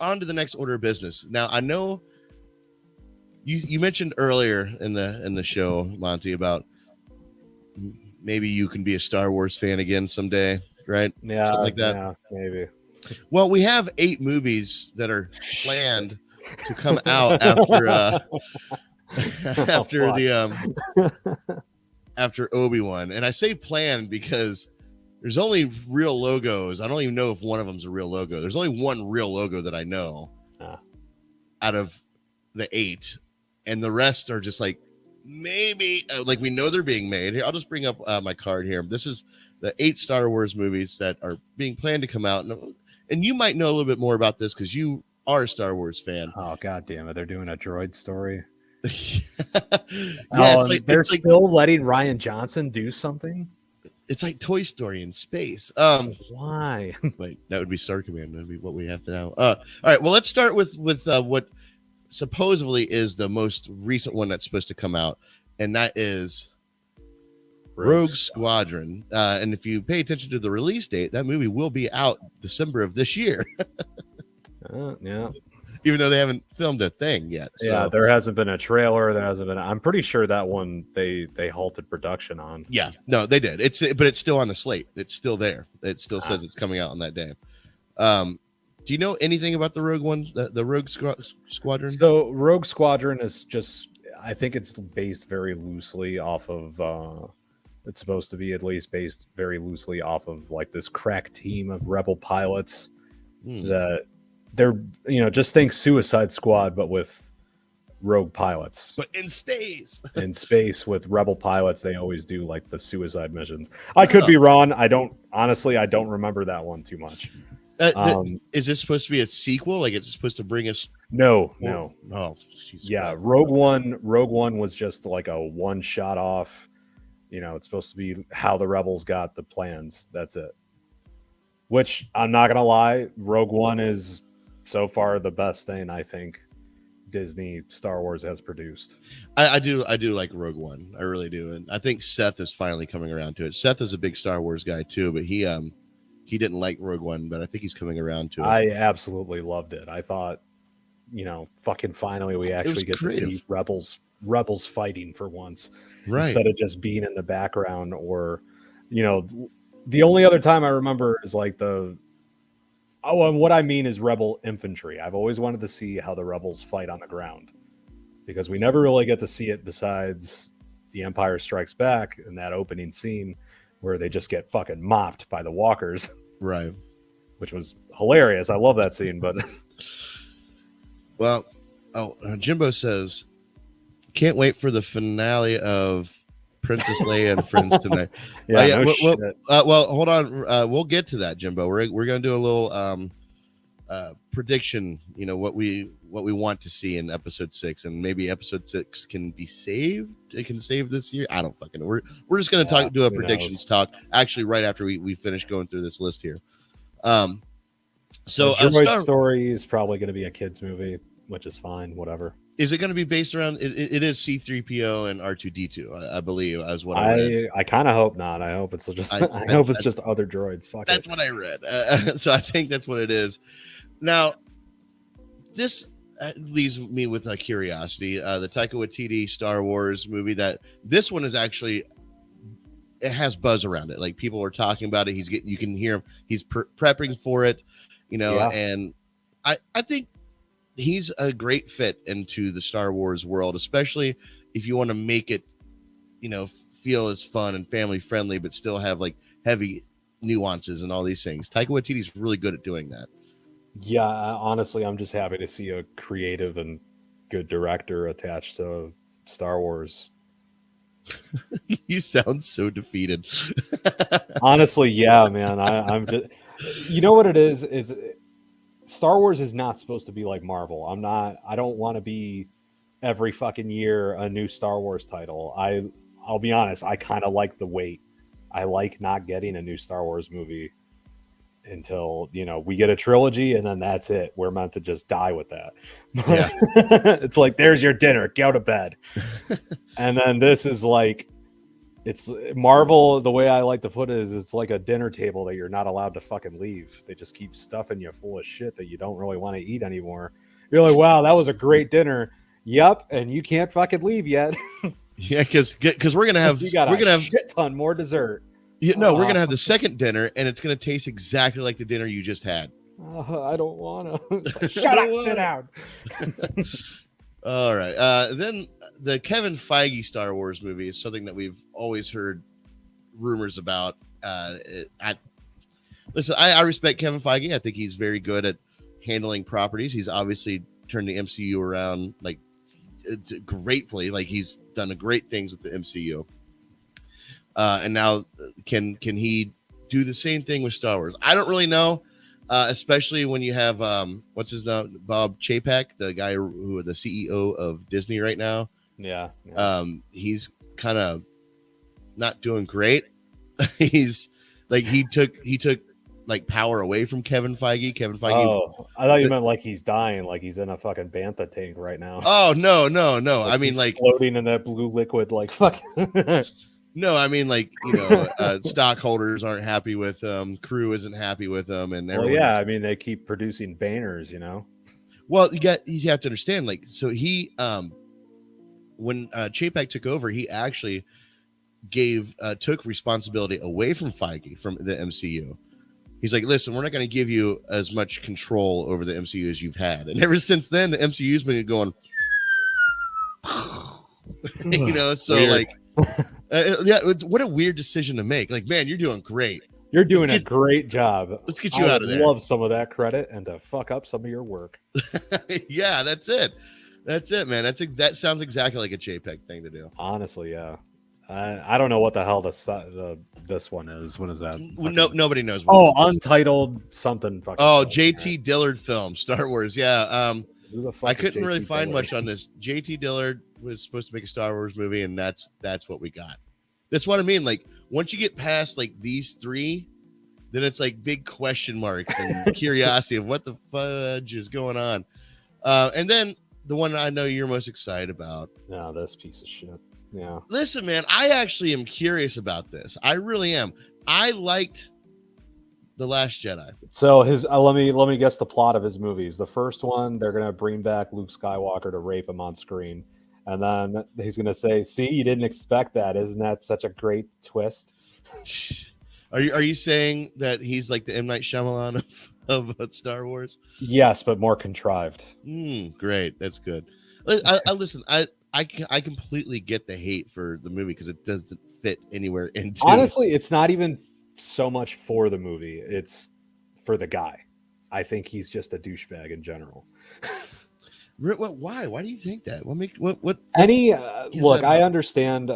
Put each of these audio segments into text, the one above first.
on to the next order of business. Now, I know you mentioned earlier in the show, Monty, about maybe you can be a Star Wars fan again someday, right? Yeah, something like that. Yeah, maybe. Well, we have 8 movies that are planned to come out after after Obi-Wan, and I say planned because there's only real logos. I don't even know if one of them's a real logo. There's only one real logo that I know out of the 8, and the rest are just like maybe like we know they're being made. Here, I'll just bring up my card here. This is the 8 Star Wars movies that are being planned to come out, and you might know a little bit more about this because you are a Star Wars fan. Oh, god damn it! They're doing a droid story. They're still letting Rian Johnson do something. It's like Toy Story in space. Why? Wait, that would be Star Command. That'd be what we have to now. All right. Well, let's start with what supposedly is the most recent one that's supposed to come out, and that is Rogue Squadron. And if you pay attention to the release date, that movie will be out December of this year. Yeah. Even though they haven't filmed a thing yet. So. Yeah, there hasn't been a trailer. There hasn't been. I'm pretty sure that one they halted production on. Yeah, no, they did. But it's still on the slate. It's still there. It still says it's coming out on that day. Do you know anything about the Rogue One, the Rogue Squadron? So Rogue Squadron is just. I think it's based very loosely off of. It's supposed to be at least based very loosely off of like this crack team of rebel pilots that. They're, just think Suicide Squad, but with rogue pilots. But in space. In space with rebel pilots, they always do like the suicide missions. I could be wrong. I don't remember that one too much. Is this supposed to be a sequel? Like it's supposed to bring us? No. Oh, yeah. Rogue One was just like a one shot off. It's supposed to be how the rebels got the plans. That's it. Which I'm not gonna lie, Rogue One is so far the best thing I think Disney Star Wars has produced. I do like Rogue One. I really do. And I think Seth is finally coming around to it. Seth is a big Star Wars guy too, but he didn't like Rogue One, but I think he's coming around to it. I absolutely loved it. I thought, fucking finally we actually get to see rebels fighting for once. Right. Instead of just being in the background or, the only other time I remember is like and what I mean is rebel infantry. I've always wanted to see how the rebels fight on the ground because we never really get to see it besides The Empire Strikes Back in that opening scene where they just get fucking mopped by the walkers. Right. Which was hilarious. I love that scene, but well, Jimbo says, can't wait for the finale of Princess Leia and Friends tonight. Well, hold on. We'll get to that, Jimbo. We're going to do a little prediction. What we want to see in episode 6, and maybe episode 6 can be saved. It can save this year. I don't fucking know. We're just going to do a predictions talk. Actually, right after we finish going through this list here. So Droid Story is probably going to be a kids movie, which is fine. Whatever. Is it going to be based around? It is C-3PO and R2-D2, I believe. As what I read. I kind of hope not. I hope it's just. I hope it's just other droids. Fuck that's what I read. So I think that's what it is. Now, this leaves me with a curiosity. The Taika Waititi Star Wars movie. This one is actually. It has buzz around it. Like people are talking about it. You can hear him. He's prepping for it. And I think. He's a great fit into the Star Wars world, especially if you want to make it, feel as fun and family friendly, but still have like heavy nuances and all these things. Taika Waititi's really good at doing that. Yeah, honestly, I'm just happy to see a creative and good director attached to Star Wars. You sound so defeated. Honestly, yeah, man. I'm just, what it is Star Wars is not supposed to be like Marvel. I don't want to be every fucking year a new Star Wars title. I'll be honest, I kind of like the wait. I like not getting a new Star Wars movie until, we get a trilogy and then that's it. We're meant to just die with that. Yeah. It's like, there's your dinner, go to bed. And then this is like, It's Marvel. The way I like to put it is, it's like a dinner table that you're not allowed to fucking leave. They just keep stuffing you full of shit that you don't really want to eat anymore. You're like, wow, that was a great dinner. Yep, and you can't fucking leave yet. Yeah, because we're gonna have a shit ton more dessert. Yeah, no, we're gonna have the second dinner, and it's gonna taste exactly like the dinner you just had. I don't want to. Shut up, sit down. All right. Then the Kevin Feige Star Wars movie is something that we've always heard rumors about. Listen, I respect Kevin Feige. I think he's very good at handling properties. He's obviously turned the MCU around like gratefully. Like he's done great things with the MCU. And now can he do the same thing with Star Wars? I don't really know. Especially when you have what's his name, Bob Chapek, the guy who the CEO of Disney right now. Yeah. He's kind of not doing great. He's like he took like power away from Kevin Feige. Oh, I thought you meant like he's dying, like he's in a fucking bantha tank right now. Oh no. Like I mean like floating in that blue liquid, like fucking. No, I mean like stockholders aren't happy with him, crew isn't happy with him, and I mean they keep producing banners, Well, you have to understand, like, so he when Chapek took over, he actually took responsibility away from Feige from the MCU. He's like, listen, we're not going to give you as much control over the MCU as you've had, and ever since then, the MCU's been going, so weird. like. What a weird decision to make. Like, man, you're doing great. You're doing a great job. Let's get you out of there. I love some of that credit and to fuck up some of your work. Yeah, that's it. That's it, man. That sounds exactly like a JPEG thing to do. Honestly, yeah. I don't know what the hell this one is. What is that? Nobody knows. Untitled something. JT Dillard film, Star Wars. Yeah. I couldn't really find much on this. JT Dillard was supposed to make a Star Wars movie, and that's what we got. That's what I mean. Like, once you get past like these three, then it's like big question marks and curiosity of what the fudge is going on. And then the one I know you're most excited about. No, this piece of shit. Yeah. Listen, man, I actually am curious about this. I really am. I liked The Last Jedi. So let me guess the plot of his movies. The first one, they're gonna bring back Luke Skywalker to rape him on screen, and then he's gonna say, "See, you didn't expect that. Isn't that such a great twist?" Are you saying that he's like the M. Night Shyamalan of Star Wars? Yes, but more contrived. Great, that's good. Listen, I completely get the hate for the movie because it doesn't fit anywhere into. Honestly, it's not even so much for the movie, it's for the guy. I think he's just a douchebag in general. Why do you think that? I understand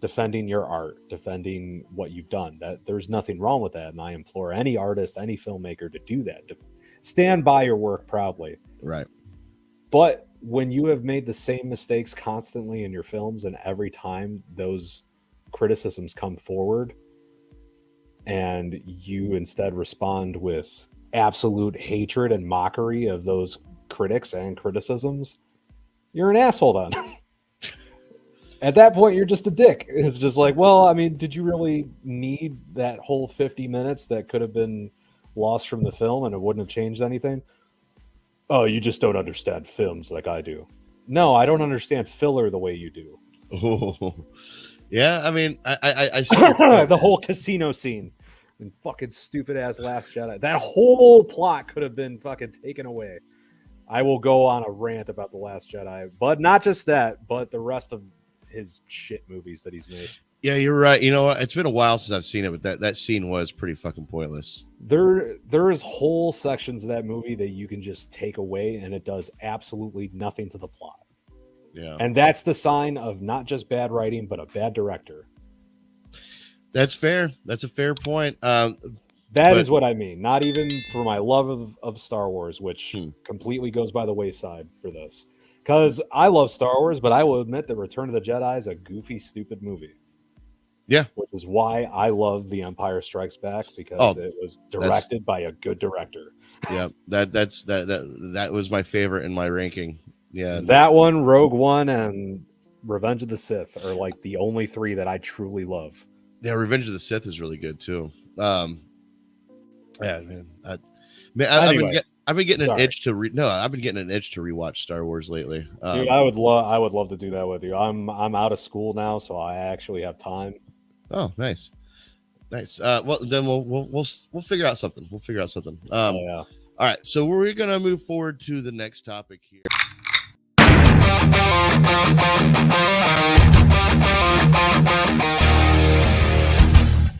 defending your art, defending what you've done, that there's nothing wrong with that, and I implore any artist, any filmmaker to do that, to stand by your work proudly, right? But when you have made the same mistakes constantly in your films, and every time those criticisms come forward and you instead respond with absolute hatred and mockery of those critics and criticisms, you're an asshole then. At that point, you're just a dick. It's just like, well, I mean, did you really need that whole 50 minutes that could have been lost from the film and it wouldn't have changed anything? Oh, you just don't understand films like I do. No, I don't understand filler the way you do. Oh, yeah. I mean, I see the whole casino scene and fucking stupid ass Last Jedi. That whole plot could have been fucking taken away. I will go on a rant about The Last Jedi, but not just that, but the rest of his shit movies that he's made. Yeah, you're right. You know what? It's been a while since I've seen it, but that scene was pretty fucking pointless. There is whole sections of that movie that you can just take away, and it does absolutely nothing to the plot. Yeah. And that's the sign of not just bad writing, but a bad director. That's fair. That's a fair point. That is what I mean. Not even for my love of Star Wars, which completely goes by the wayside for this. Because I love Star Wars, but I will admit that Return of the Jedi is a goofy, stupid movie. Yeah. Which is why I love The Empire Strikes Back, because it was directed by a good director. Yeah, that was my favorite in my ranking. Yeah. That one, Rogue One, and Revenge of the Sith are like the only 3 that I truly love. Yeah, Revenge of the Sith is really good too. Yeah, man. Anyway, I've been getting an itch to I've been getting an itch to rewatch Star Wars lately. Dude, I would love to do that with you. I'm out of school now, so I actually have time. Oh, nice. Well, then we'll figure out something. All right, so we're gonna move forward to the next topic here.